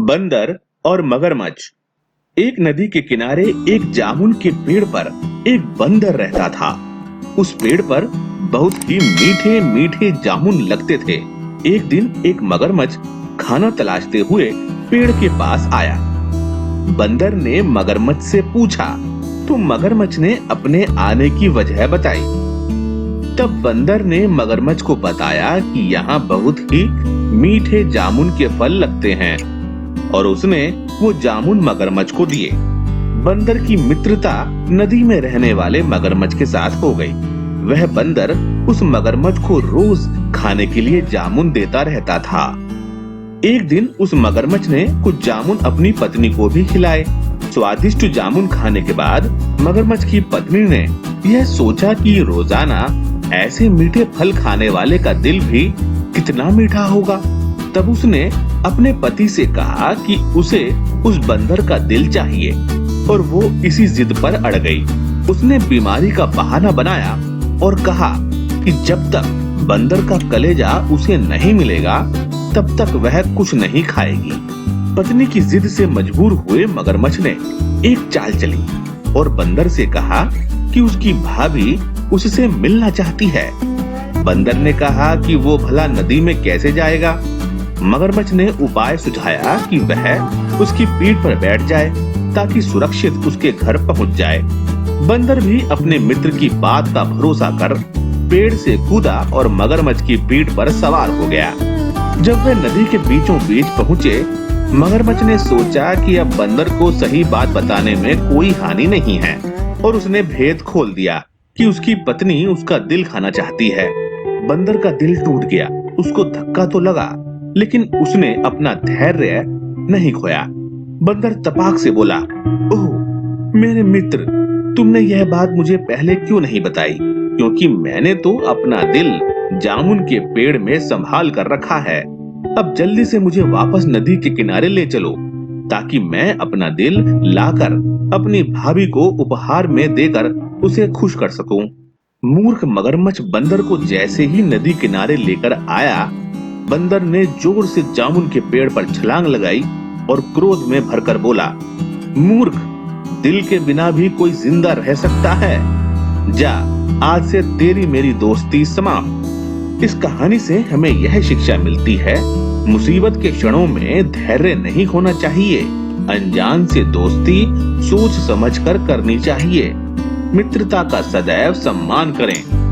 बंदर और मगरमच्छ। एक नदी के किनारे एक जामुन के पेड़ पर एक बंदर रहता था। उस पेड़ पर बहुत ही मीठे मीठे जामुन लगते थे। एक दिन एक मगरमच्छ खाना तलाशते हुए पेड़ के पास आया। बंदर ने मगरमच्छ से पूछा, तो मगरमच्छ ने अपने आने की वजह बताई। तब बंदर ने मगरमच्छ को बताया कि यहाँ बहुत ही मीठे जामुन के फल लगते हैं और उसने वो जामुन मगरमच्छ को दिए। बंदर की मित्रता नदी में रहने वाले मगरमच्छ के साथ हो गई। वह बंदर उस मगरमच्छ को रोज खाने के लिए जामुन देता रहता था। एक दिन उस मगरमच्छ ने कुछ जामुन अपनी पत्नी को भी खिलाए। स्वादिष्ट जामुन खाने के बाद मगरमच्छ की पत्नी ने यह सोचा कि रोजाना ऐसे मीठे फल खाने वाले का दिल भी कितना मीठा होगा। तब उसने अपने पति से कहा कि उसे उस बंदर का दिल चाहिए और वो इसी जिद पर अड़ गई। उसने बीमारी का बहाना बनाया और कहा कि जब तक बंदर का कलेजा उसे नहीं मिलेगा तब तक वह कुछ नहीं खाएगी। पत्नी की जिद से मजबूर हुए मगरमच्छ ने एक चाल चली और बंदर से कहा कि उसकी भाभी उससे मिलना चाहती है। बंदर ने कहा कि वो भला नदी में कैसे जाएगा। मगरमच्छ ने उपाय सुझाया कि वह उसकी पीठ पर बैठ जाए ताकि सुरक्षित उसके घर पहुंच जाए। बंदर भी अपने मित्र की बात का भरोसा कर पेड़ से कूदा और मगरमच्छ की पीठ पर सवार हो गया। जब वे नदी के बीचों बीच पहुँचे, मगरमच्छ ने सोचा कि अब बंदर को सही बात बताने में कोई हानि नहीं है और उसने भेद खोल दिया कि उसकी पत्नी उसका दिल खाना चाहती है। बंदर का दिल टूट गया। उसको धक्का तो लगा, लेकिन उसने अपना धैर्य नहीं खोया। बंदर तपाक से बोला, ओह मेरे मित्र, तुमने यह बात मुझे पहले क्यों नहीं बताई? क्योंकि मैंने तो अपना दिल जामुन के पेड़ में संभाल कर रखा है। अब जल्दी से मुझे वापस नदी के किनारे ले चलो ताकि मैं अपना दिल लाकर अपनी भाभी को उपहार में देकर उसे खुश कर सकूं। मूर्ख मगरमच्छ बंदर को जैसे ही नदी किनारे लेकर आया, बंदर ने जोर से जामुन के पेड़ पर छलांग लगाई और क्रोध में भरकर बोला, मूर्ख, दिल के बिना भी कोई जिंदा रह सकता है। जा, आज से तेरी मेरी दोस्ती समाप्त। इस कहानी से हमें यह शिक्षा मिलती है, मुसीबत के क्षणों में धैर्य नहीं खोना चाहिए। अनजान से दोस्ती सोच समझकर करनी चाहिए। मित्रता का सदैव सम्मान करें।